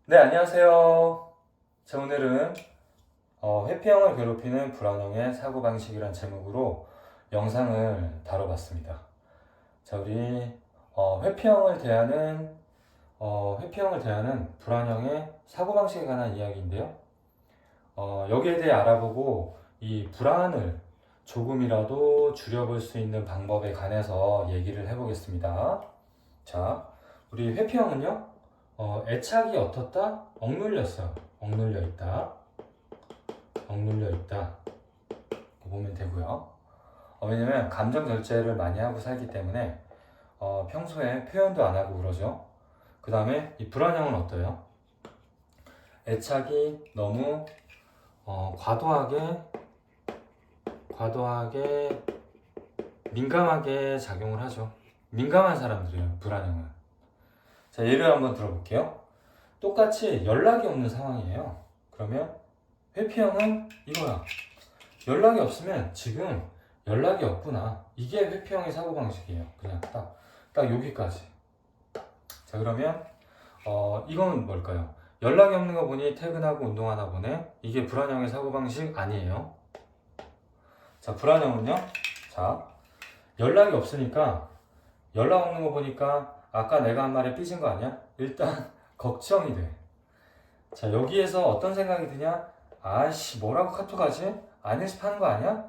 네, 안녕하세요. 자, 오늘은 회피형을 괴롭히는 불안형의 사고방식이란 제목으로 영상을 다뤄봤습니다. 자, 우리 회피형을 대하는 불안형의 사고방식에 관한 이야기인데요. 여기에 대해 알아보고 이 불안을 조금이라도 줄여볼 수 있는 방법에 관해서 얘기를 해보겠습니다. 자, 우리 회피형은요, 애착이 어떻다? 억눌렸어요. 억눌려 있다. 억눌려 있다. 보면 되고요. 왜냐면 감정 절제를 많이 하고 살기 때문에 평소에 표현도 안 하고 그러죠. 그 다음에 이 불안형은 어때요? 애착이 너무 과도하게 민감하게 작용을 하죠. 민감한 사람들이에요, 불안형은. 자, 예를 한번 들어볼게요. 똑같이 연락이 없는 상황이에요. 그러면 회피형은 이거야. 연락이 없으면 지금 연락이 없구나. 이게 회피형의 사고방식이에요. 그냥 딱 여기까지. 자, 그러면 이건 뭘까요? 연락이 없는 거 보니 퇴근하고 운동하나 보네. 이게 불안형의 사고방식 아니에요. 자, 불안형은요. 자, 연락이 없으니까 연락 없는 거 보니까 아까 내가 한 말에 삐진 거 아니야? 일단 걱정이 돼. 자, 여기에서 어떤 생각이 드냐? 아씨, 뭐라고 카톡하지? 안 연습하는 거 아니야?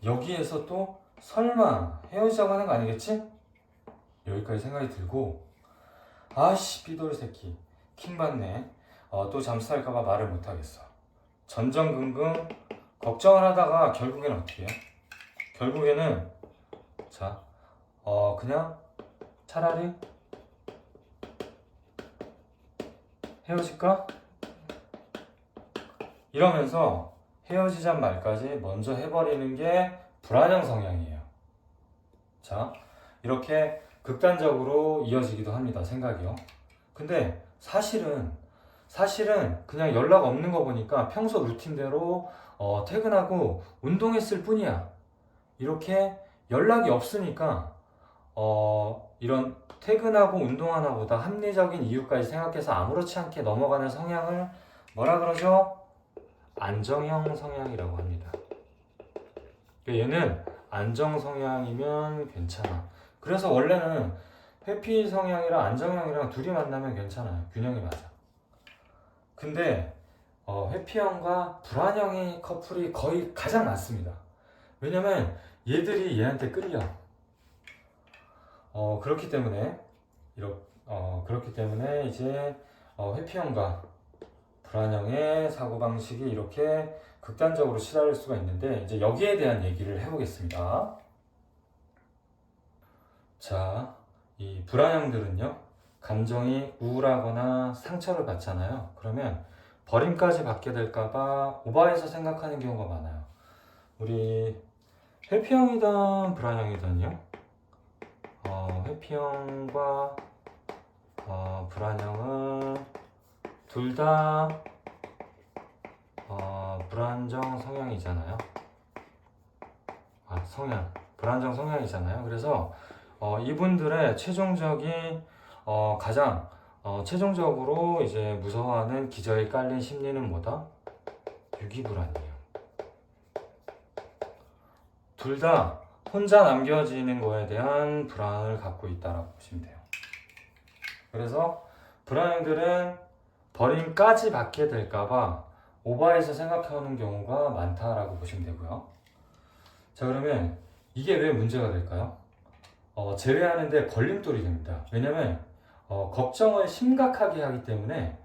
여기에서 또 설마 헤어지자고 하는 거 아니겠지? 여기까지 생각이 들고, 아씨, 삐돌 새끼 킹 받네. 또 잠수할까봐 말을 못하겠어. 전전긍긍 걱정을 하다가 결국에는 어떻게 해요? 결국에는 자, 그냥 차라리 헤어질까? 이러면서 헤어지잔 말까지 먼저 해버리는 게 불안형 성향이에요. 자, 이렇게 극단적으로 이어지기도 합니다. 생각이요. 근데 사실은 그냥 연락 없는 거 보니까 평소 루틴대로 퇴근하고 운동했을 뿐이야. 이렇게 연락이 없으니까 이런 퇴근하고 운동하나보다 합리적인 이유까지 생각해서 아무렇지 않게 넘어가는 성향을 뭐라 그러죠? 안정형 성향이라고 합니다. 얘는 안정 성향이면 괜찮아. 그래서 원래는 회피 성향이랑 안정형이랑 둘이 만나면 괜찮아요. 균형이 맞아. 근데 회피형과 불안형의 커플이 거의 가장 많습니다. 왜냐면 얘들이 얘한테 끌려. 그렇기 때문에 이제 회피형과 불안형의 사고방식이 이렇게 극단적으로 치달을 수가 있는데, 이제 여기에 대한 얘기를 해보겠습니다. 자, 이 불안형들은요, 감정이 우울하거나 상처를 받잖아요. 그러면 버림까지 받게 될까봐 오버해서 생각하는 경우가 많아요. 우리 회피형이든 불안형이든요, 회피형과 불안형은 둘 다 불안정 성향이잖아요. 불안정 성향이잖아요. 그래서 이분들의 최종적인 가장 최종적으로 이제 무서워하는 기저에 깔린 심리는 뭐다? 유기불안이에요. 둘 다 혼자 남겨지는 거에 대한 불안을 갖고 있다라고 보시면 돼요. 그래서 불안형들은 버림까지 받게 될까봐 오버해서 생각하는 경우가 많다라고 보시면 되고요. 자, 그러면 이게 왜 문제가 될까요? 제외하는데 걸림돌이 됩니다. 왜냐면 걱정을 심각하게 하기 때문에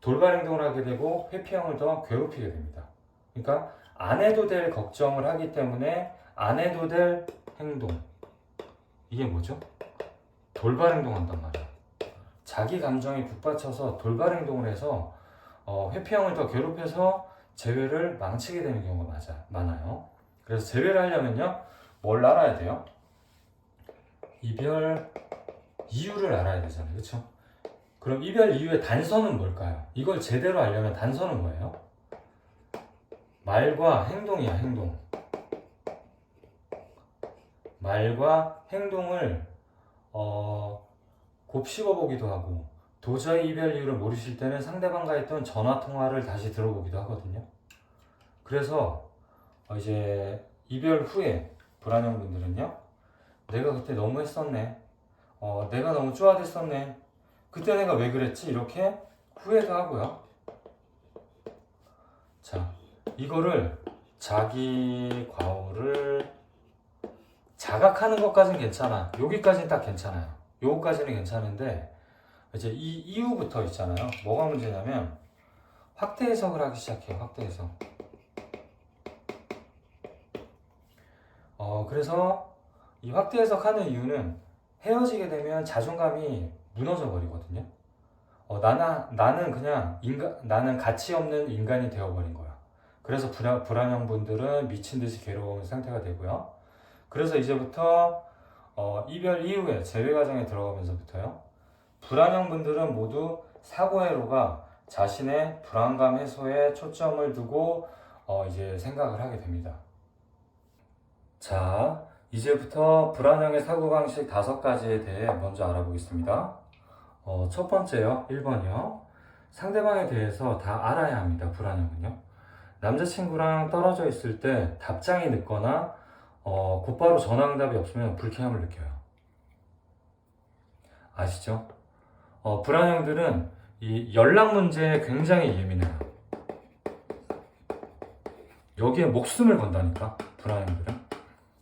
돌발 행동을 하게 되고 회피형을 더 괴롭히게 됩니다. 그러니까 안 해도 될 걱정을 하기 때문에 안 해도 될 행동. 이게 뭐죠? 돌발 행동한단 말이야. 자기 감정이 북받쳐서 돌발 행동을 해서 회피형을 더 괴롭혀서 재회를 망치게 되는 경우가 많아요. 그래서 재회를 하려면요, 뭘 알아야 돼요? 이별 이유를 알아야 되잖아요. 그렇죠? 그럼 이별 이유의 단서는 뭘까요? 이걸 제대로 알려면 단서는 뭐예요? 말과 행동이야, 행동. 말과 행동을 곱씹어 보기도 하고 도저히 이별 이유를 모르실 때는 상대방과 했던 전화 통화를 다시 들어보기도 하거든요. 그래서 이제 이별 후에 불안형 분들은요, 내가 그때 너무 했었네, 내가 너무 쪼아댔었네, 그때 내가 왜 그랬지, 이렇게 후회도 하고요. 자, 이거를 자기 과오를 자각하는 것까지는 괜찮아. 여기까지는 딱 괜찮아요. 요거까지는 괜찮은데 이제 이 이후부터 있잖아요. 뭐가 문제냐면 확대 해석을 하기 시작해요. 확대 해석. 그래서 이 확대 해석하는 이유는 헤어지게 되면 자존감이 무너져 버리거든요. 나는 그냥 나는 가치 없는 인간이 되어버린 거야. 그래서 불안형 분들은 미친 듯이 괴로운 상태가 되고요. 그래서 이제부터 이별 이후에 재회 과정에 들어가면서부터요, 불안형 분들은 모두 사고회로가 자신의 불안감 해소에 초점을 두고 이제 생각을 하게 됩니다. 자, 이제부터 불안형의 사고방식 5가지에 대해 먼저 알아보겠습니다. 첫 번째요, 1번이요. 상대방에 대해서 다 알아야 합니다. 불안형은요. 남자친구랑 떨어져 있을 때 답장이 늦거나 곧바로 전화응답이 없으면 불쾌함을 느껴요. 아시죠? 불안형들은 이 연락 문제에 굉장히 예민해요. 여기에 목숨을 건다니까, 불안형들은.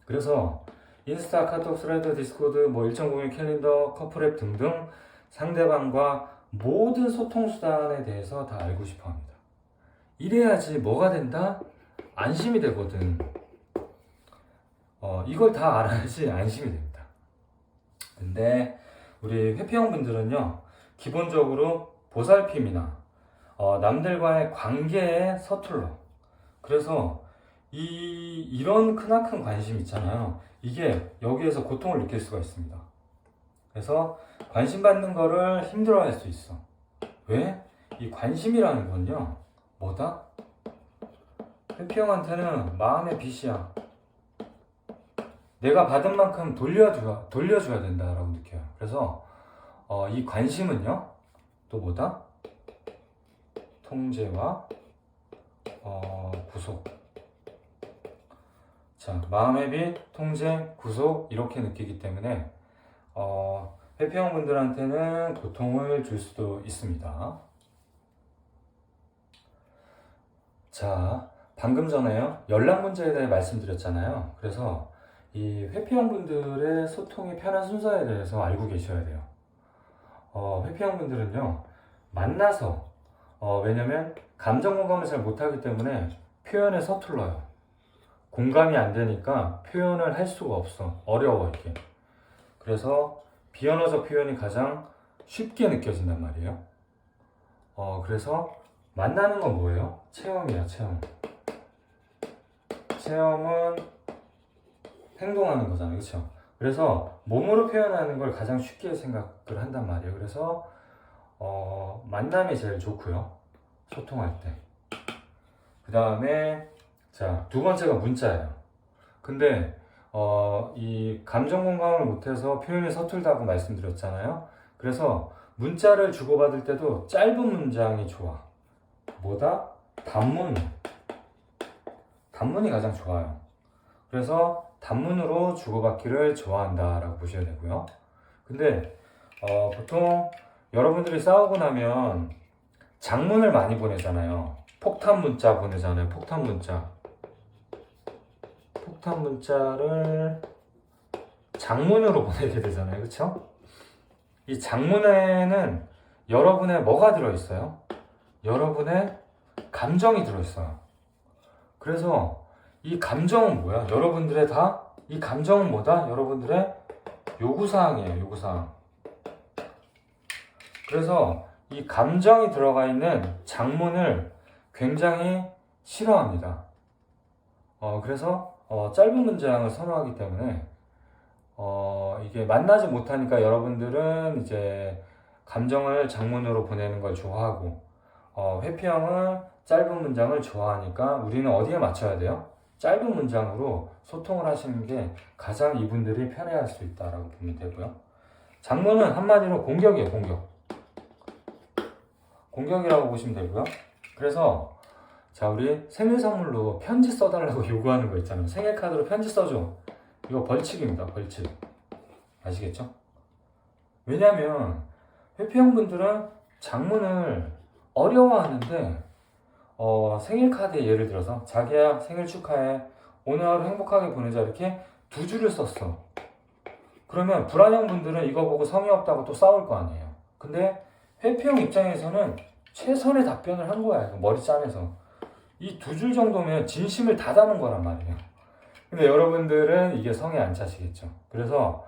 그래서 인스타, 카톡, 스레드, 디스코드, 1.01 캘린더, 커플앱 등등 상대방과 모든 소통 수단에 대해서 다 알고 싶어 합니다. 이래야지 뭐가 된다? 안심이 되거든. 이걸 다 알아야지 안심이 됩니다. 근데 우리 회피형 분들은요, 기본적으로 보살핌이나 남들과의 관계에 서툴러. 그래서 이런 크나큰 관심 있잖아요. 이게 여기에서 고통을 느낄 수가 있습니다. 그래서 관심 받는 거를 힘들어할 수 있어. 왜? 이 관심이라는 건요, 뭐다? 회피형한테는 마음의 빚이야. 내가 받은 만큼 돌려줘야 된다라고 느껴요. 그래서 이 관심은요, 또 뭐다? 통제와 구속. 자, 마음의 빚, 통제, 구속 이렇게 느끼기 때문에 회피형 분들한테는 고통을 줄 수도 있습니다. 자, 방금 전에요, 연락 문제에 대해 말씀드렸잖아요. 그래서 이 회피형 분들의 소통이 편한 순서에 대해서 알고 계셔야 돼요. 회피형 분들은요, 만나서 왜냐면 감정 공감을 잘 못하기 때문에 표현에 서툴러요. 공감이 안 되니까 표현을 할 수가 없어. 어려워, 이게. 그래서 비언어적 표현이 가장 쉽게 느껴진단 말이에요. 그래서 만나는 건 뭐예요? 체험이야, 체험. 체험은 행동하는 거잖아요, 그렇죠? 그래서 몸으로 표현하는 걸 가장 쉽게 생각을 한단 말이에요. 그래서 만남이 제일 좋고요, 소통할 때. 그 다음에 자, 2번째가 문자예요. 근데 이 감정 공감을 못해서 표현이 서툴다고 말씀드렸잖아요. 그래서 문자를 주고받을 때도 짧은 문장이 좋아. 뭐다? 단문이 가장 좋아요. 그래서 단문으로 주고받기를 좋아한다라고 보셔야 되고요. 근데 보통 여러분들이 싸우고 나면 장문을 많이 보내잖아요. 폭탄 문자 보내잖아요. 폭탄 문자를 장문으로 보내게 되잖아요. 그쵸? 이 장문에는 여러분의 뭐가 들어있어요? 여러분의 감정이 들어있어요. 그래서 이 감정은 뭐야? 여러분들의 이 감정은 뭐다? 여러분들의 요구사항이에요. 요구사항. 그래서 이 감정이 들어가 있는 장문을 굉장히 싫어합니다. 그래서 짧은 문장을 선호하기 때문에 이게 만나지 못하니까 여러분들은 이제 감정을 장문으로 보내는 걸 좋아하고, 회피형은 짧은 문장을 좋아하니까 우리는 어디에 맞춰야 돼요? 짧은 문장으로 소통을 하시는 게 가장 이분들이 편해할 수 있다라고 보면 되고요. 장문은 한마디로 공격이에요, 공격. 공격이라고 보시면 되고요. 그래서 자, 우리 생일 선물로 편지 써달라고 요구하는 거 있잖아요. 생일 카드로 편지 써줘. 이거 벌칙입니다. 벌칙. 아시겠죠? 왜냐면 회피형분들은 장문을 어려워하는데 생일 카드에 예를 들어서 자기야 생일 축하해, 오늘 하루 행복하게 보내자, 이렇게 두 줄을 썼어. 그러면 불안형분들은 이거 보고 성의 없다고 또 싸울 거 아니에요. 근데 회피형 입장에서는 최선의 답변을 한 거야. 머리 짜면서 이 두 줄 정도면 진심을 다 담은 거란 말이에요. 근데 여러분들은 이게 성에 안 차시겠죠. 그래서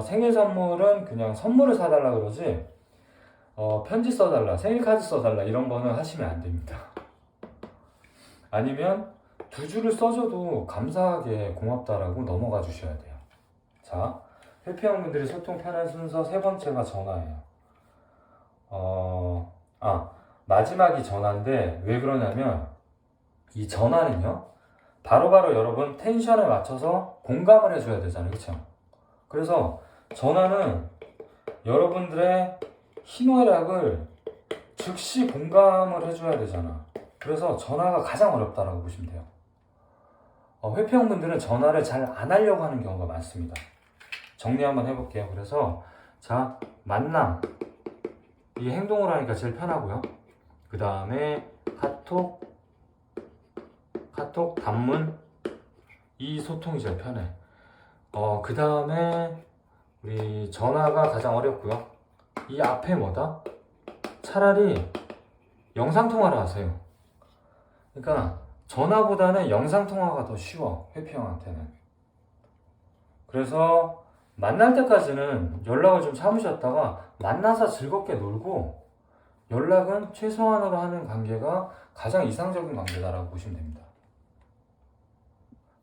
생일 선물은 그냥 선물을 사달라 그러지 편지 써달라, 생일 카드 써달라 이런 거는 하시면 안 됩니다. 아니면 두 줄을 써줘도 감사하게 고맙다라고 넘어가 주셔야 돼요. 자, 회피형분들이 소통 편한 순서 세 번째가 전화예요. 마지막이 전화인데 왜 그러냐면 이 전화는요 바로바로 여러분 텐션에 맞춰서 공감을 해줘야 되잖아요. 그렇죠? 그래서 전화는 여러분들의 희노애락을 즉시 공감을 해줘야 되잖아. 그래서 전화가 가장 어렵다라고 보시면 돼요. 회피형분들은 전화를 잘 안 하려고 하는 경우가 많습니다. 정리 한번 해볼게요. 그래서 자, 만남, 이 행동으로 하니까 제일 편하고요. 그 다음에 카톡, 단문, 이 소통이 제일 편해. 그 다음에 우리 전화가 가장 어렵고요. 이 앞에 뭐다? 차라리 영상통화를 하세요. 그러니까 전화보다는 영상통화가 더 쉬워, 회피형한테는. 그래서 만날 때까지는 연락을 좀 참으셨다가 만나서 즐겁게 놀고 연락은 최소한으로 하는 관계가 가장 이상적인 관계다라고 보시면 됩니다.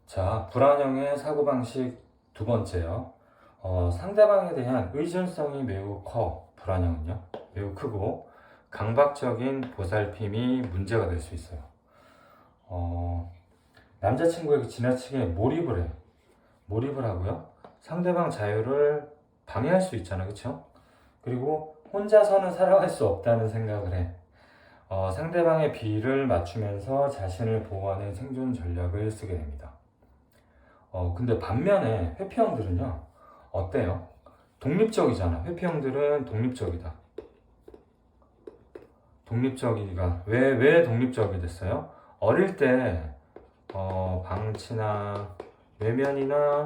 자, 불안형의 사고방식 두 번째요. 상대방에 대한 의존성이 매우 커. 불안형은요 매우 크고 강박적인 보살핌이 문제가 될 수 있어요. 남자친구에게 지나치게 몰입을 하고요. 상대방 자유를 방해할 수 있잖아요. 그쵸? 그리고 혼자서는 살아갈 수 없다는 생각을 해. 상대방의 비위를 맞추면서 자신을 보호하는 생존 전략을 쓰게 됩니다. 근데 반면에 회피형들은요 어때요? 독립적이잖아. 회피형들은 독립적이다. 독립적이가 왜 독립적이 됐어요? 어릴 때 방치나 외면이나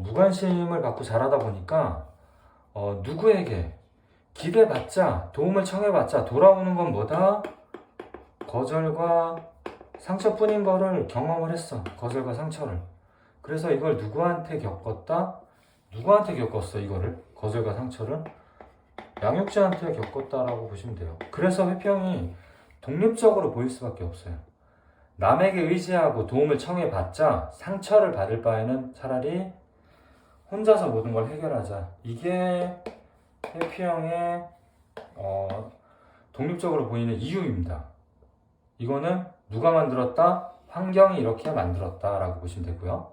무관심을 받고 자라다 보니까 누구에게 기대받자, 도움을 청해봤자 돌아오는 건 뭐다? 거절과 상처뿐인 거를 경험을 했어. 거절과 상처를. 그래서 이걸 누구한테 겪었다? 누구한테 겪었어 이거를? 거절과 상처를? 양육자한테 겪었다라고 보시면 돼요. 그래서 회피형이 독립적으로 보일 수밖에 없어요. 남에게 의지하고 도움을 청해봤자 상처를 받을 바에는 차라리 혼자서 모든 걸 해결하자. 이게 회피형의 독립적으로 보이는 이유입니다. 이거는 누가 만들었다? 환경이 이렇게 만들었다 라고 보시면 되고요.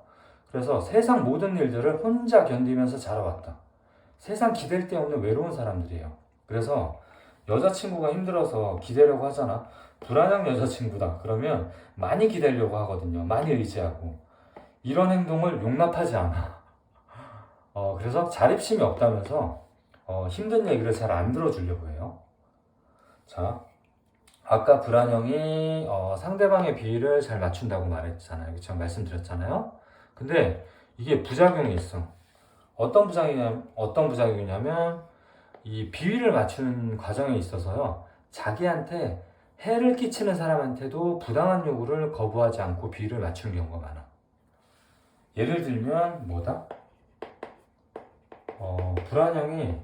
그래서 세상 모든 일들을 혼자 견디면서 자라왔다. 세상 기댈 데 없는 외로운 사람들이에요. 그래서 여자친구가 힘들어서 기대려고 하잖아. 불안형 여자친구다. 그러면 많이 기대려고 하거든요. 많이 의지하고. 이런 행동을 용납하지 않아. 그래서 자립심이 없다면서 힘든 얘기를 잘 안 들어주려고 해요. 자, 아까 불안형이 상대방의 비위를 잘 맞춘다고 말했잖아요. 그쵸? 말씀드렸잖아요. 근데 이게 부작용이 있어. 어떤 부작용이냐면 이 비위를 맞추는 과정에 있어서요. 자기한테 해를 끼치는 사람한테도 부당한 요구를 거부하지 않고 비위를 맞추는 경우가 많아. 예를 들면 뭐다? 불안형이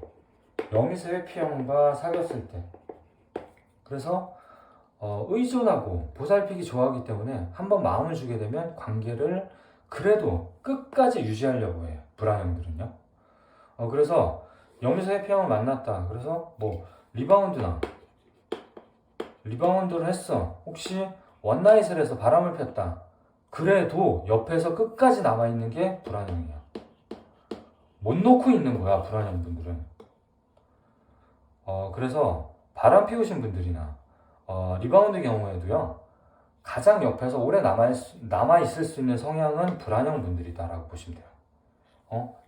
여미새 회피형과 사귀었을 때, 그래서 의존하고 보살피기 좋아하기 때문에 한번 마음을 주게 되면 관계를 그래도 끝까지 유지하려고 해요. 불안형들은요. 그래서 여미새 회피형을 만났다. 그래서 뭐 리바운드를 했어. 혹시 원나잇을 해서 바람을 폈다. 그래도 옆에서 끝까지 남아있는 게 불안형이야. 못 놓고 있는 거야, 불안형 분들은. 그래서 바람 피우신 분들이나 리바운드 경우에도요, 가장 옆에서 오래 남아있을 수 있는 성향은 불안형 분들이다라고 보시면 돼요.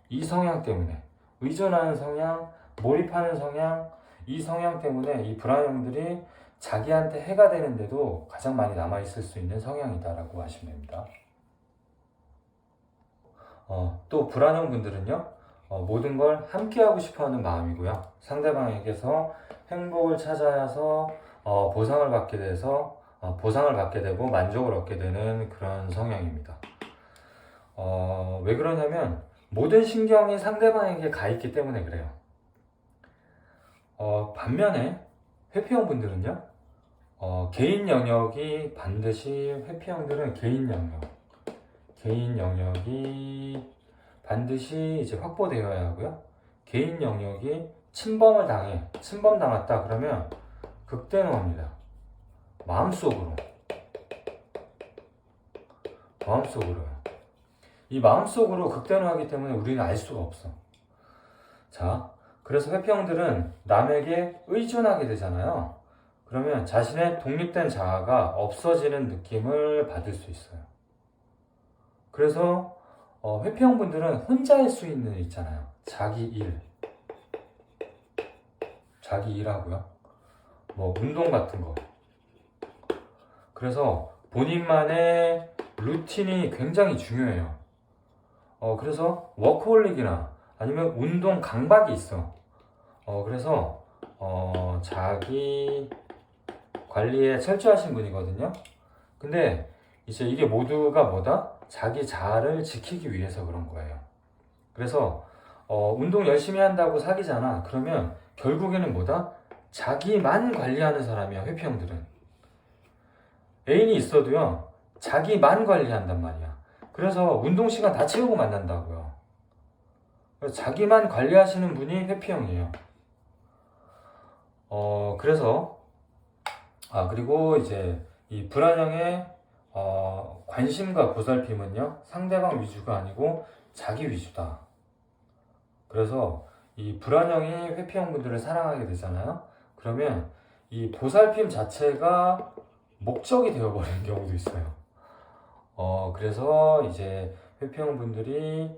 이 성향 때문에, 의존하는 성향, 몰입하는 성향, 이 성향 때문에 이 불안형들이 자기한테 해가 되는데도 가장 많이 남아있을 수 있는 성향이다라고 하시면 됩니다. 또 불안형 분들은요, 모든 걸 함께하고 싶어하는 마음이고요. 상대방에게서 행복을 찾아서 보상을 받게 되고 만족을 얻게 되는 그런 성향입니다. 왜 그러냐면 모든 신경이 상대방에게 가 있기 때문에 그래요. 반면에 회피형 분들은요, 개인 영역이 반드시, 회피형들은 개인 영역이 반드시 이제 확보되어야 하고요. 개인 영역이 침범당했다 그러면 극대노합니다. 마음속으로요. 이 마음속으로 극대노하기 때문에 우리는 알 수가 없어. 자, 그래서 회피형들은 남에게 의존하게 되잖아요. 그러면 자신의 독립된 자아가 없어지는 느낌을 받을 수 있어요. 그래서 회피형 분들은 혼자 할 수 있는 일 있잖아요. 자기 일하고요. 뭐 운동 같은 거. 그래서 본인만의 루틴이 굉장히 중요해요. 그래서 워크홀릭이나 아니면 운동 강박이 있어. 그래서 자기 관리에 철저하신 분이거든요. 근데 이제 이게 모두가 뭐다? 자기 자아를 지키기 위해서 그런 거예요. 그래서 운동 열심히 한다고 사귀잖아. 그러면 결국에는 뭐다? 자기만 관리하는 사람이야, 회피형들은. 애인이 있어도요, 자기만 관리한단 말이야. 그래서 운동 시간 다 채우고 만난다고요. 그래서 자기만 관리하시는 분이 회피형이에요. 그리고 이제 이 불안형의 관심과 보살핌은요, 상대방 위주가 아니고 자기 위주다. 그래서 이 불안형이 회피형 분들을 사랑하게 되잖아요. 그러면 이 보살핌 자체가 목적이 되어버리는 경우도 있어요. 그래서 이제 회피형 분들이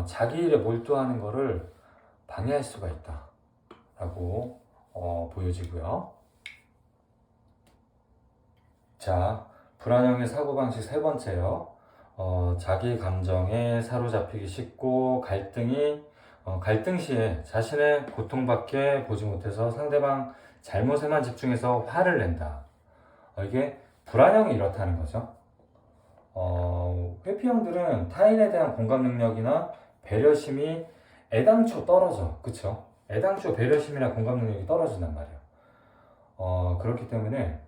자기 일에 몰두하는 거를 방해할 수가 있다 라고 보여지고요. 자, 불안형의 사고방식 세 번째요. 자기 감정에 사로잡히기 쉽고 갈등 시에 자신의 고통밖에 보지 못해서 상대방 잘못에만 집중해서 화를 낸다. 이게 불안형이 이렇다는 거죠. 회피형들은 타인에 대한 공감 능력이나 배려심이 애당초 떨어져. 그쵸? 애당초 배려심이나 공감 능력이 떨어진단 말이에요. 그렇기 때문에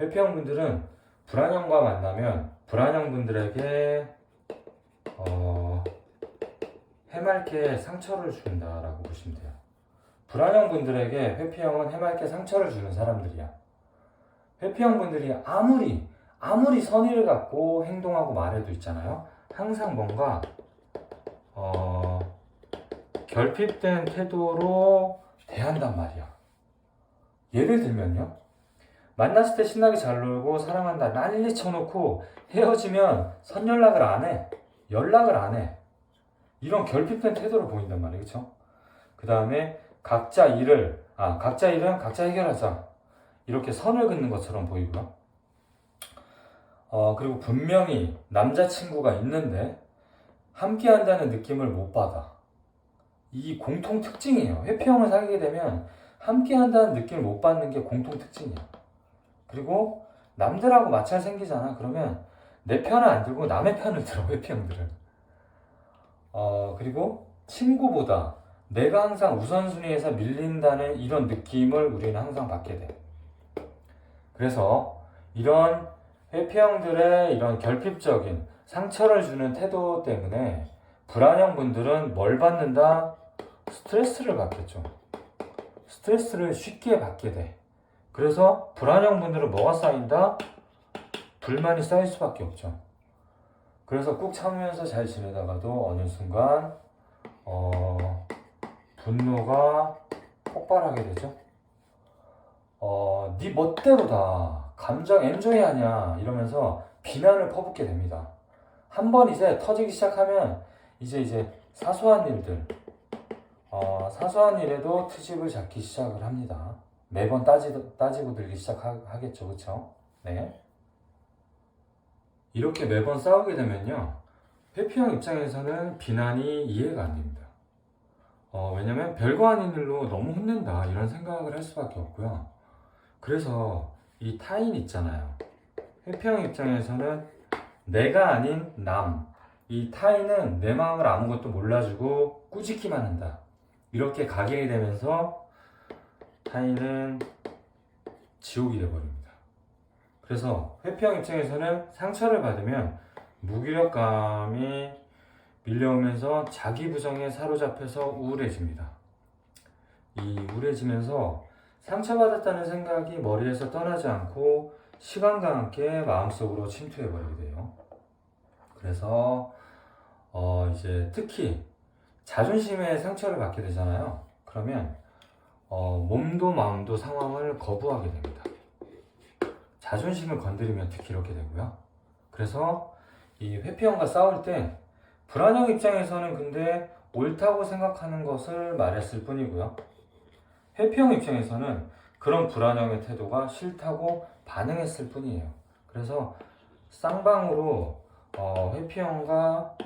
회피형 분들은 불안형과 만나면 불안형 분들에게 해맑게 상처를 준다라고 보시면 돼요. 불안형 분들에게 회피형은 해맑게 상처를 주는 사람들이야. 회피형 분들이 아무리 선의를 갖고 행동하고 말해도 있잖아요. 항상 뭔가 결핍된 태도로 대한단 말이야. 예를 들면요. 만났을 때 신나게 잘 놀고 사랑한다 난리 쳐놓고 헤어지면 선연락을 안 해. 연락을 안 해. 이런 결핍된 태도를 보인단 말이에요. 그쵸? 그 다음에 각자 일은 각자 해결하자. 이렇게 선을 긋는 것처럼 보이고요. 그리고 분명히 남자친구가 있는데 함께 한다는 느낌을 못 받아. 이 공통 특징이에요. 회피형을 사귀게 되면 함께 한다는 느낌을 못 받는 게 공통 특징이야. 그리고 남들하고 마찰 생기잖아. 그러면 내 편을 안 들고 남의 편을 들어, 회피형들은. 그리고 친구보다 내가 항상 우선순위에서 밀린다는 이런 느낌을 우리는 항상 받게 돼. 그래서 이런 회피형들의 이런 결핍적인 상처를 주는 태도 때문에 불안형 분들은 뭘 받는다? 스트레스를 받겠죠. 스트레스를 쉽게 받게 돼. 그래서 불안형 분들은 뭐가 쌓인다? 불만이 쌓일 수밖에 없죠. 그래서 꾹 참으면서 잘 지내다가도 어느 순간 분노가 폭발하게 되죠. 네 멋대로다, 감정 엔조이하냐 이러면서 비난을 퍼붓게 됩니다. 한번 이제 터지기 시작하면 이제 사소한 일들, 사소한 일에도 트집을 잡기 시작을 합니다. 매번 따지고 들기 시작하겠죠, 그쵸? 네. 이렇게 매번 싸우게 되면요, 회피형 입장에서는 비난이 이해가 안 됩니다. 왜냐면 별거 아닌 일로 너무 혼낸다 이런 생각을 할 수밖에 없고요. 그래서 이 타인 있잖아요. 회피형 입장에서는 내가 아닌 남, 이 타인은 내 마음을 아무것도 몰라주고 꾸짖기만 한다, 이렇게 각인이 되면서 타인은 지옥이 되어버립니다. 그래서 회피형 입장에서는 상처를 받으면 무기력감이 밀려오면서 자기 부정에 사로잡혀서 우울해집니다. 이 우울해지면서 상처받았다는 생각이 머리에서 떠나지 않고 시간과 함께 마음속으로 침투해버리게 돼요. 그래서 이제 특히 자존심에 상처를 받게 되잖아요. 그러면 몸도 마음도 상황을 거부하게 됩니다. 자존심을 건드리면 특히 이렇게 되고요. 그래서 이 회피형과 싸울 때 불안형 입장에서는 근데 옳다고 생각하는 것을 말했을 뿐이고요. 회피형 입장에서는 그런 불안형의 태도가 싫다고 반응했을 뿐이에요. 그래서 쌍방으로 회피형과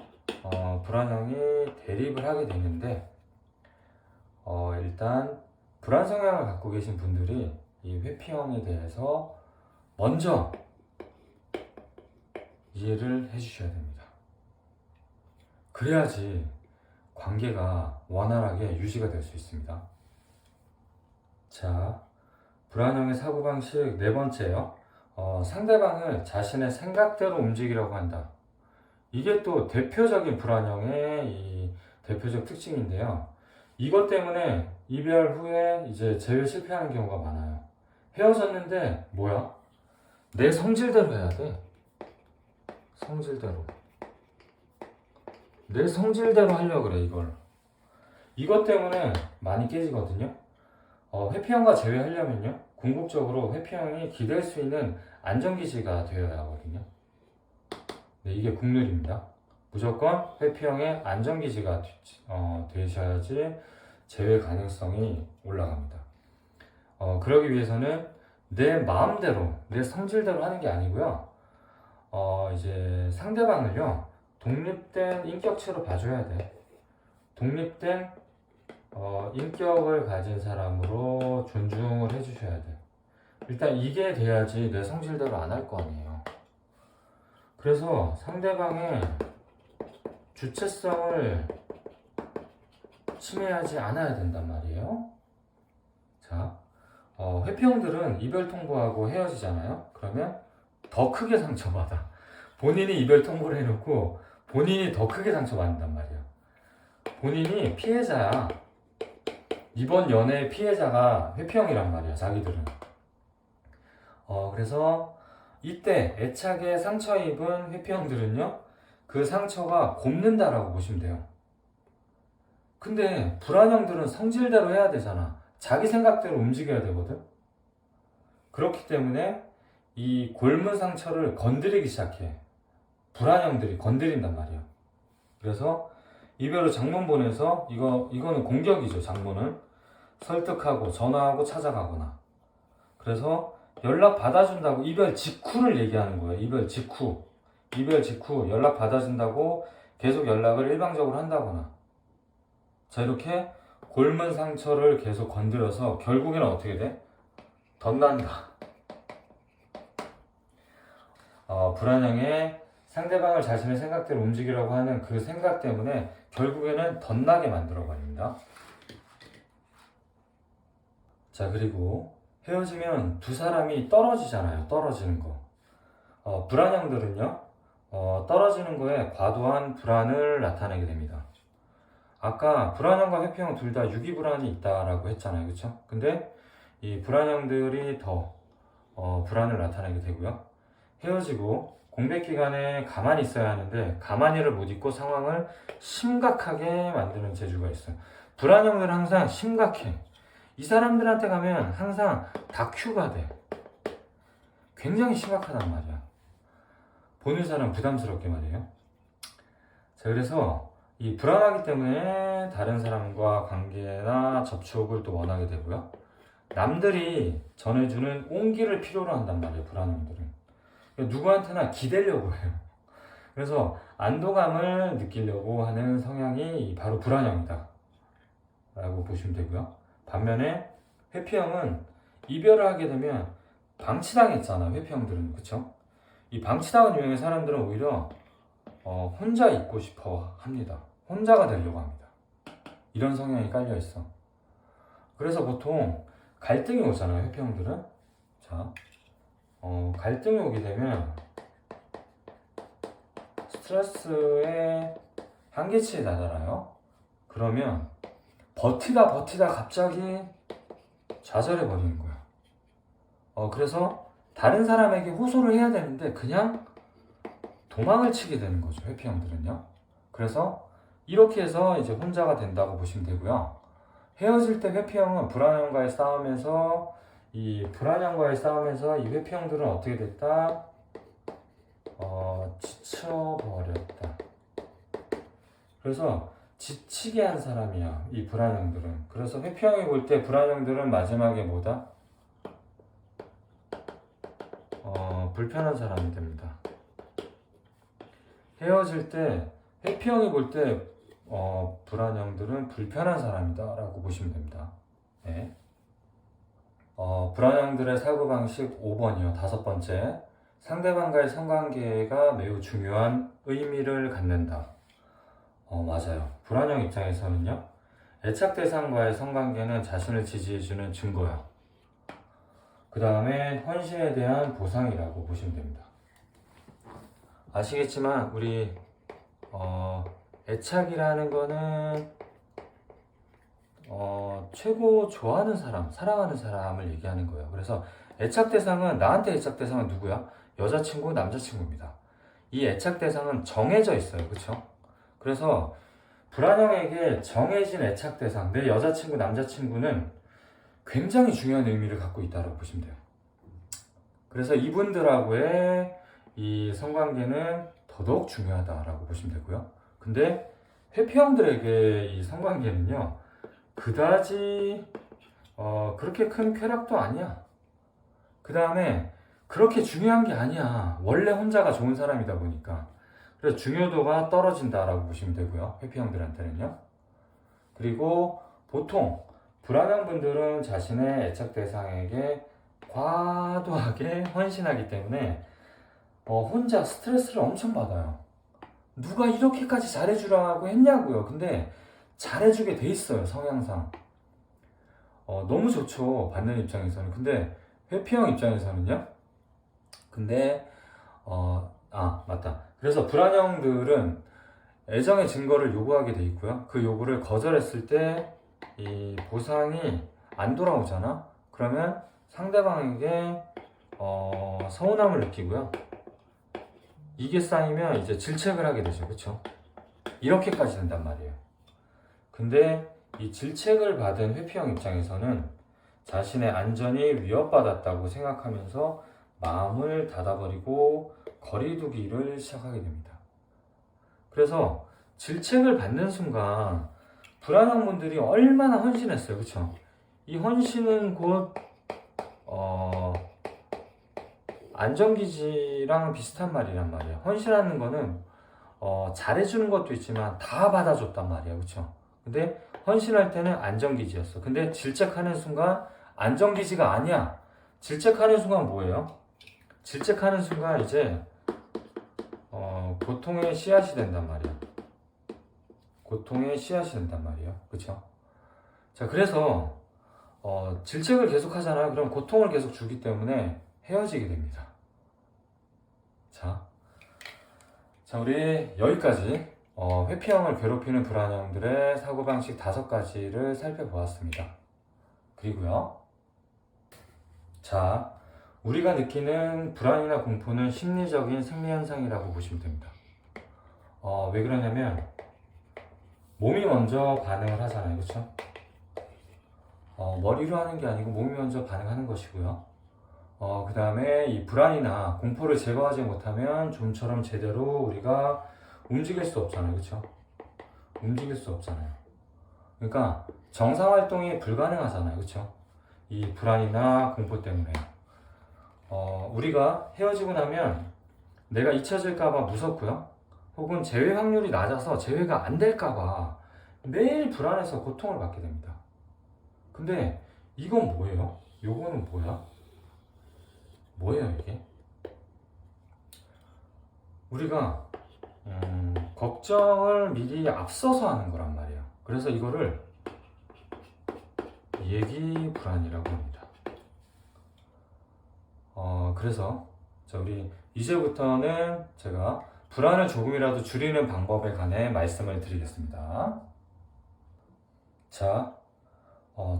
불안형이 대립을 하게 되는데, 일단 불안 성향을 갖고 계신 분들이 이 회피형에 대해서 먼저 이해를 해주셔야 됩니다. 그래야지 관계가 원활하게 유지가 될 수 있습니다. 자, 불안형의 사고방식 네 번째요. 상대방을 자신의 생각대로 움직이려고 한다. 이게 또 대표적인 불안형의 이 대표적 특징인데요. 이것 때문에 이별 후에 이제 제일 실패하는 경우가 많아요. 헤어졌는데 뭐야? 내 성질대로 해야 돼. 성질대로. 내 성질대로 하려고 그래, 이걸. 이것 때문에 많이 깨지거든요. 회피형과 제외하려면요, 궁극적으로 회피형이 기댈 수 있는 안전기지가 되어야 하거든요. 네, 이게 국룰입니다. 무조건 회피형의 안전기지가 되셔야지 제외 가능성이 올라갑니다. 그러기 위해서는 내 마음대로, 내 성질대로 하는 게 아니고요. 이제 상대방을요, 독립된 인격체로 봐줘야 돼. 독립된 인격을 가진 사람으로 존중을 해주셔야 돼. 일단 이게 돼야지 내 성질대로 안 할 거 아니에요. 그래서 상대방의 주체성을 침해하지 않아야 된단 말이에요. 자, 회피형들은 이별 통보하고 헤어지잖아요. 그러면 더 크게 상처받아. 본인이 이별 통보를 해놓고 본인이 더 크게 상처받는단 말이에요. 본인이 피해자야. 이번 연애의 피해자가 회피형이란 말이야, 자기들은. 그래서 이때 애착에 상처 입은 회피형들은요, 그 상처가 곱는다라고 보시면 돼요. 근데 불안형들은 성질대로 해야 되잖아. 자기 생각대로 움직여야 되거든. 그렇기 때문에 이 곪은 상처를 건드리기 시작해. 불안형들이 건드린단 말이야. 그래서 이별 후 장문 보내서 이거는 공격이죠. 장문은 설득하고 전화하고 찾아가거나. 그래서 연락 받아준다고 이별 직후를 얘기하는 거예요. 이별 직후 연락 받아준다고 계속 연락을 일방적으로 한다거나. 자, 이렇게 곪은 상처를 계속 건드려서 결국에는 어떻게 돼? 덧난다. 불안형의 상대방을 자신의 생각대로 움직이려고 하는 그 생각 때문에 결국에는 덧나게 만들어버립니다. 자, 그리고 헤어지면 두 사람이 떨어지잖아요. 떨어지는 거. 불안형들은요, 떨어지는 거에 과도한 불안을 나타내게 됩니다. 아까 불안형과 회피형 둘 다 유기불안이 있다라고 했잖아요. 그쵸? 근데 이 불안형들이 더 불안을 나타내게 되고요. 헤어지고 공백 기간에 가만히 있어야 하는데 가만히를 못 있고 상황을 심각하게 만드는 재주가 있어요. 불안형들은 항상 심각해. 이 사람들한테 가면 항상 다큐가 돼. 굉장히 심각하단 말이야. 보는 사람 부담스럽게 말이에요. 자, 그래서 이 불안하기 때문에 다른 사람과 관계나 접촉을 또 원하게 되고요. 남들이 전해주는 온기를 필요로 한단 말이에요, 불안형들은. 누구한테나 기대려고 해요. 그래서 안도감을 느끼려고 하는 성향이 바로 불안형이다 라고 보시면 되고요. 반면에 회피형은 이별을 하게 되면 방치당했잖아, 회피형들은. 그쵸? 이 방치당한 유형의 사람들은 오히려 혼자 있고 싶어 합니다. 혼자가 되려고 합니다. 이런 성향이 깔려 있어. 그래서 보통 갈등이 오잖아요, 회피형들은. 자, 갈등이 오게 되면 스트레스에 한계치에 다다라요. 그러면 버티다 갑자기 좌절해 버리는 거야. 그래서 다른 사람에게 호소를 해야 되는데 그냥 도망을 치게 되는 거죠, 회피형들은요. 그래서 이렇게 해서 이제 혼자가 된다고 보시면 되고요. 헤어질 때 회피형은 불안형과의 싸움에서 이 회피형들은 어떻게 됐다? 지쳐버렸다. 그래서 지치게 한 사람이야, 이 불안형들은. 그래서 회피형이 볼 때 불안형들은 마지막에 뭐다? 불편한 사람이 됩니다. 헤어질 때 회피형이 볼 때 불안형들은 불편한 사람이다 라고 보시면 됩니다. 네. 불안형들의 사고방식 5번이요. 5번째. 상대방과의 성관계가 매우 중요한 의미를 갖는다. 맞아요. 불안형 입장에서는요. 애착 대상과의 성관계는 자신을 지지해주는 증거야. 그 다음에 헌신에 대한 보상이라고 보시면 됩니다. 아시겠지만 우리 애착이라는 거는 최고 좋아하는 사람, 사랑하는 사람을 얘기하는 거예요. 그래서 애착 대상은, 나한테 애착 대상은 누구야? 여자친구, 남자친구입니다. 이 애착 대상은 정해져 있어요. 그쵸? 그래서 불안형에게 정해진 애착 대상, 내 여자친구, 남자친구는 굉장히 중요한 의미를 갖고 있다고 보시면 돼요. 그래서 이분들하고의 이 성관계는 더더욱 중요하다라고 보시면 되고요. 근데 회피형들에게 이 성관계는요, 그다지 그렇게 큰 쾌락도 아니야. 그 다음에 그렇게 중요한 게 아니야. 원래 혼자가 좋은 사람이다 보니까. 그래서 중요도가 떨어진다라고 보시면 되고요, 회피형들한테는요. 그리고 보통 불안형 분들은 자신의 애착 대상에게 과도하게 헌신하기 때문에 혼자 스트레스를 엄청 받아요. 누가 이렇게까지 잘해주라고 했냐고요. 근데 잘해주게 돼 있어요, 성향상. 너무 좋죠, 받는 입장에서는. 근데 회피형 입장에서는요. 근데 맞다. 그래서 불안형들은 애정의 증거를 요구하게 돼 있고요. 그 요구를 거절했을 때 이 보상이 안 돌아오잖아. 그러면 상대방에게 서운함을 느끼고요. 이게 쌓이면 이제 질책을 하게 되죠. 그쵸? 이렇게까지 된단 말이에요. 근데 이 질책을 받은 회피형 입장에서는 자신의 안전이 위협받았다고 생각하면서 마음을 닫아버리고 거리두기를 시작하게 됩니다. 그래서 질책을 받는 순간 불안한 분들이 얼마나 헌신했어요. 그쵸? 이 헌신은 곧 안전기지랑 비슷한 말이란 말이에요. 헌신하는 거는 잘해주는 것도 있지만 다 받아줬단 말이에요. 그쵸? 근데 헌신할 때는 안전기지였어. 근데 질책하는 순간 안전기지가 아니야. 질책하는 순간 뭐예요? 질책하는 순간 이제 고통의 씨앗이 된단 말이야. 고통의 씨앗이 된단 말이에요. 그쵸? 자, 그래서 질책을 계속 하잖아요. 그럼 고통을 계속 주기 때문에 헤어지게 됩니다. 자, 우리 여기까지 회피형을 괴롭히는 불안형들의 사고방식 5가지를 살펴보았습니다. 그리고요, 자, 우리가 느끼는 불안이나 공포는 심리적인 생리현상이라고 보시면 됩니다. 왜 그러냐면 몸이 먼저 반응을 하잖아요. 그쵸? 머리로 하는 게 아니고 몸이 먼저 반응하는 것이고요. 그 다음에 이 불안이나 공포를 제거하지 못하면 좀처럼 제대로 우리가 움직일 수 없잖아요. 그렇죠? 움직일 수 없잖아요. 그러니까 정상 활동이 불가능하잖아요. 그렇죠? 이 불안이나 공포 때문에. 우리가 헤어지고 나면 내가 잊혀질까봐 무섭고요. 혹은 재회 확률이 낮아서 재회가 안 될까봐 매일 불안해서 고통을 받게 됩니다. 근데 이건 뭐예요? 요거는 뭐야? 뭐예요 이게? 우리가 걱정을 미리 앞서서 하는 거란 말이에요. 그래서 이거를 예기 불안이라고 합니다. 그래서 우리 이제부터는 제가 불안을 조금이라도 줄이는 방법에 관해 말씀을 드리겠습니다. 자,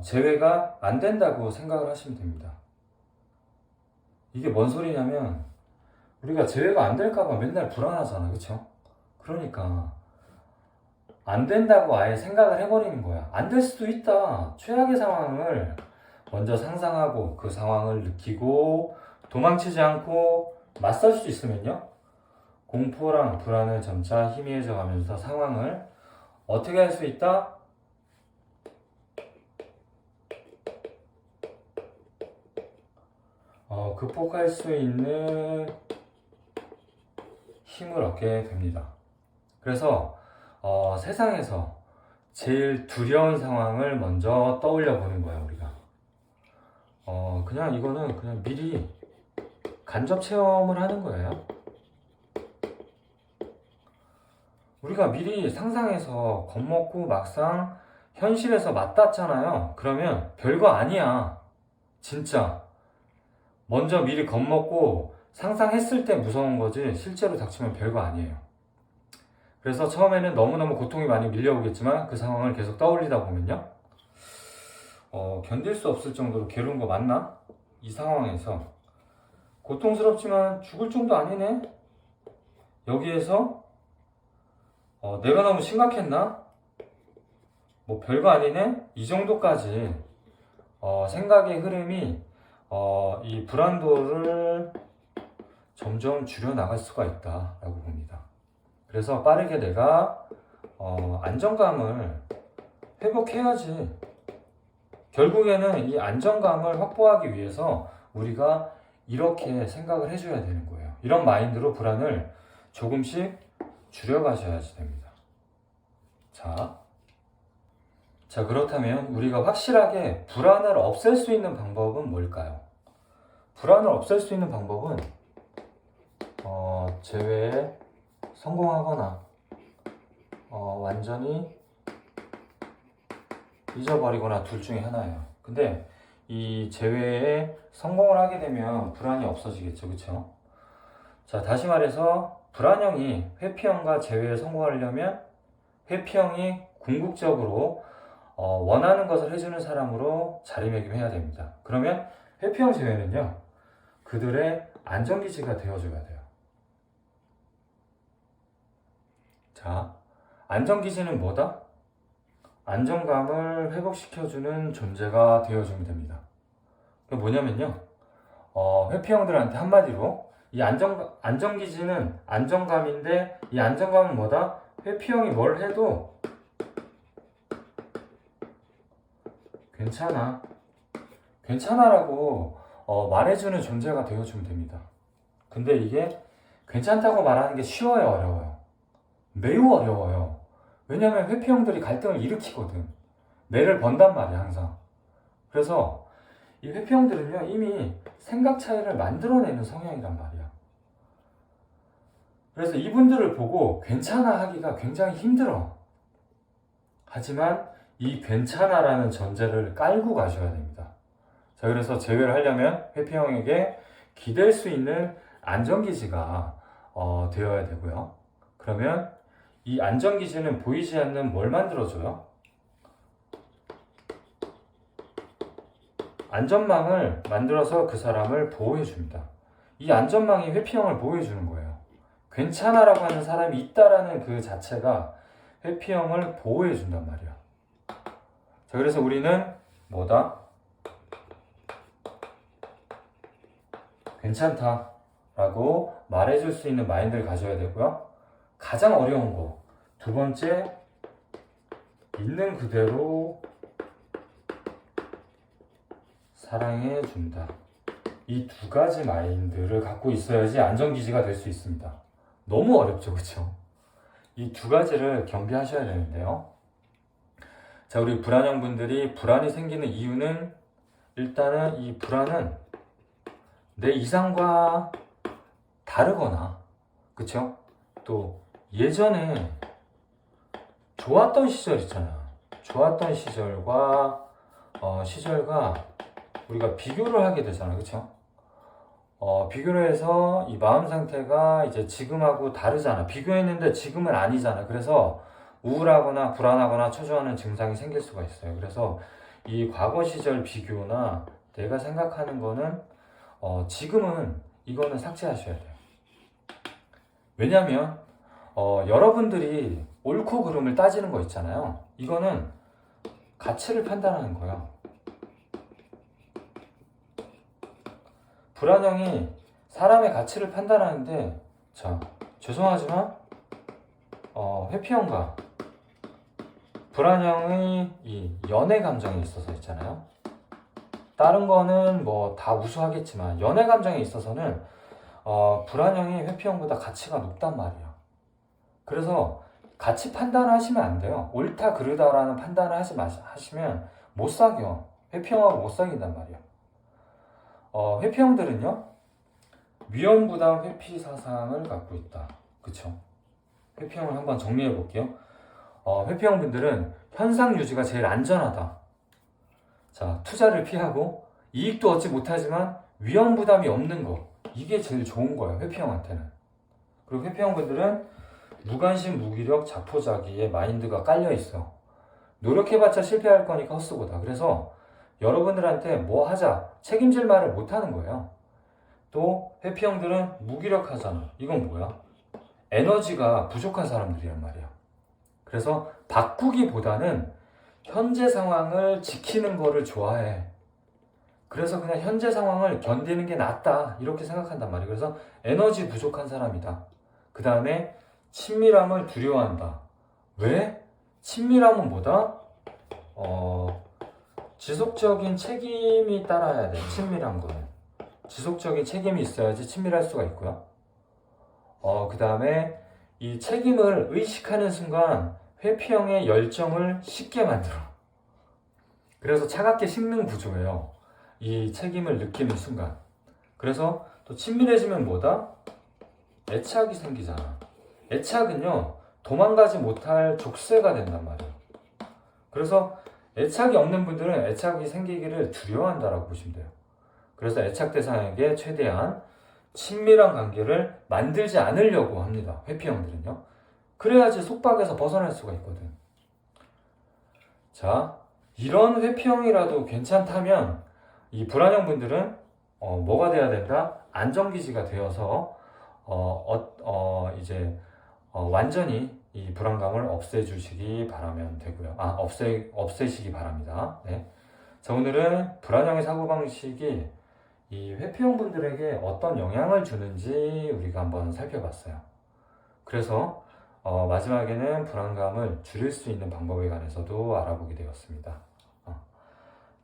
재회가 안 된다고 생각을 하시면 됩니다. 이게 뭔 소리냐면 우리가 재회가 안 될까봐 맨날 불안하잖아, 그렇죠? 그러니까 안 된다고 아예 생각을 해버리는 거야. 안 될 수도 있다. 최악의 상황을 먼저 상상하고 그 상황을 느끼고 도망치지 않고 맞설 수 있으면요, 공포랑 불안은 점차 희미해져 가면서 상황을 어떻게 할 수 있다? 극복할 수 있는 힘을 얻게 됩니다. 그래서 세상에서 제일 두려운 상황을 먼저 떠올려 보는 거야, 우리가. 그냥 이거는 그냥 미리 간접 체험을 하는 거예요. 우리가 미리 상상해서 겁먹고 막상 현실에서 맞닿잖아요. 그러면 별거 아니야. 진짜. 먼저 미리 겁먹고 상상했을 때 무서운 거지 실제로 닥치면 별거 아니에요. 그래서 처음에는 너무너무 고통이 많이 밀려오겠지만 그 상황을 계속 떠올리다 보면요, 견딜 수 없을 정도로 괴로운 거 맞나? 이 상황에서 고통스럽지만 죽을 정도 아니네? 여기에서 내가 너무 심각했나? 뭐 별거 아니네? 이 정도까지 생각의 흐름이 이 불안도를 점점 줄여나갈 수가 있다라고 봅니다. 그래서 빠르게 내가 안정감을 회복해야지. 결국에는 이 안정감을 확보하기 위해서 우리가 이렇게 생각을 해줘야 되는 거예요. 이런 마인드로 불안을 조금씩 줄여가셔야지 됩니다. 자, 그렇다면 우리가 확실하게 불안을 없앨 수 있는 방법은 뭘까요? 불안을 없앨 수 있는 방법은 재회에 성공하거나 완전히 잊어버리거나 둘 중에 하나예요. 근데 이 재회에 성공을 하게 되면 불안이 없어지겠죠, 그렇죠? 자, 다시 말해서 불안형이 회피형과 재회에 성공하려면 회피형이 궁극적으로 원하는 것을 해주는 사람으로 자리매김해야 됩니다. 그러면 회피형 재회는요, 그들의 안정기지가 되어줘야 돼요. 자, 안정기지는 뭐다? 안정감을 회복시켜주는 존재가 되어주면 됩니다. 그게 뭐냐면요, 회피형들한테 한마디로 이 안정기지는 안정감인데, 이 안정감은 뭐다? 회피형이 뭘 해도 괜찮아라고 말해주는 존재가 되어주면 됩니다. 근데 이게 괜찮다고 말하는 게 쉬워요, 어려워요? 매우 어려워요. 왜냐면 회피형들이 갈등을 일으키거든. 매를 번단 말이야, 항상. 그래서 이 회피형들은요, 이미 생각 차이를 만들어내는 성향이란 말이야. 그래서 이분들을 보고 괜찮아 하기가 굉장히 힘들어. 하지만 이 괜찮아라는 전제를 깔고 가셔야 됩니다. 자, 그래서 재회를 하려면 회피형에게 기댈 수 있는 안정기지가 되어야 되고요. 그러면 이 안정기지는 보이지 않는 뭘 만들어줘요? 안전망을 만들어서 그 사람을 보호해줍니다. 이 안전망이 회피형을 보호해주는 거예요. 괜찮아라고 하는 사람이 있다라는 그 자체가 회피형을 보호해준단 말이야. 자, 그래서 우리는 뭐다? 괜찮다 라고 말해줄 수 있는 마인드를 가져야 되고요. 가장 어려운 거, 두 번째, 있는 그대로 사랑해준다. 이 두 가지 마인드를 갖고 있어야지 안정기지가 될 수 있습니다. 너무 어렵죠, 그쵸? 이 두 가지를 겸비하셔야 되는데요. 자, 우리 불안형 분들이 불안이 생기는 이유는, 일단은 이 불안은 내 이상과 다르거나, 그쵸? 또 예전에 좋았던 시절 있잖아. 좋았던 시절과 시절과 우리가 비교를 하게 되잖아, 그쵸? 비교를 해서 이 마음 상태가 이제 지금하고 다르잖아. 비교했는데 지금은 아니잖아. 그래서 우울하거나 불안하거나 초조하는 증상이 생길 수가 있어요. 그래서 이 과거 시절 비교나 내가 생각하는 거는 지금은 이거는 삭제하셔야 돼요. 왜냐면 여러분들이 옳고 그름을 따지는 거 있잖아요. 이거는 가치를 판단하는 거예요. 불안형이 사람의 가치를 판단하는데, 자, 죄송하지만 회피형과 불안형의 이 연애 감정에 있어서 있잖아요. 다른 거는 뭐 다 우수하겠지만 연애 감정에 있어서는 불안형이 회피형보다 가치가 높단 말이에요. 그래서 가치 판단을 하시면 안 돼요. 옳다 그르다라는 판단을 하시면 못 사겨. 회피형하고 못 사귄단 말이에요. 회피형들은요, 위험부담 회피 사상을 갖고 있다. 그쵸? 회피형을 한번 정리해 볼게요. 회피형 분들은 현상 유지가 제일 안전하다. 자, 투자를 피하고 이익도 얻지 못하지만 위험 부담이 없는 거, 이게 제일 좋은 거예요, 회피형한테는. 그리고 회피형 분들은 무관심, 무기력, 자포자기의 마인드가 깔려 있어. 노력해봤자 실패할 거니까 헛수고다. 그래서 여러분들한테 뭐 하자, 책임질 말을 못 하는 거예요. 또 회피형들은 무기력하잖아. 이건 뭐야? 에너지가 부족한 사람들이란 말이야. 그래서 바꾸기보다는 현재 상황을 지키는 거를 좋아해. 그래서 그냥 현재 상황을 견디는 게 낫다, 이렇게 생각한단 말이에요. 그래서 에너지 부족한 사람이다. 그 다음에 친밀함을 두려워한다. 왜? 친밀함은 뭐다? 지속적인 책임이 따라야 돼. 친밀한 거는 지속적인 책임이 있어야지 친밀할 수가 있고요. 그 다음에 이 책임을 의식하는 순간 회피형의 열정을 식게 만들어. 그래서 차갑게 식는 구조예요, 이 책임을 느끼는 순간. 그래서 또 친밀해지면 뭐다? 애착이 생기잖아. 애착은요, 도망가지 못할 족쇄가 된단 말이에요. 그래서 애착이 없는 분들은 애착이 생기기를 두려워한다라고 보시면 돼요. 그래서 애착 대상에게 최대한 친밀한 관계를 만들지 않으려고 합니다, 회피형들은요. 그래야지 속박에서 벗어날 수가 있거든. 자, 이런 회피형이라도 괜찮다면 이 불안형 분들은 뭐가 돼야 된다? 안정기지가 되어서 이제 완전히 이 불안감을 없애주시기 바라면 되고요. 없애시기 바랍니다. 네. 자, 오늘은 불안형의 사고방식이 이 회피형 분들에게 어떤 영향을 주는지 우리가 한번 살펴봤어요. 그래서 마지막에는 불안감을 줄일 수 있는 방법에 관해서도 알아보게 되었습니다.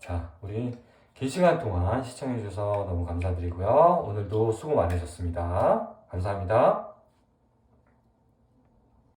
자, 우리 긴 시간 동안 시청해 주셔서 너무 감사드리고요. 오늘도 수고 많으셨습니다. 감사합니다.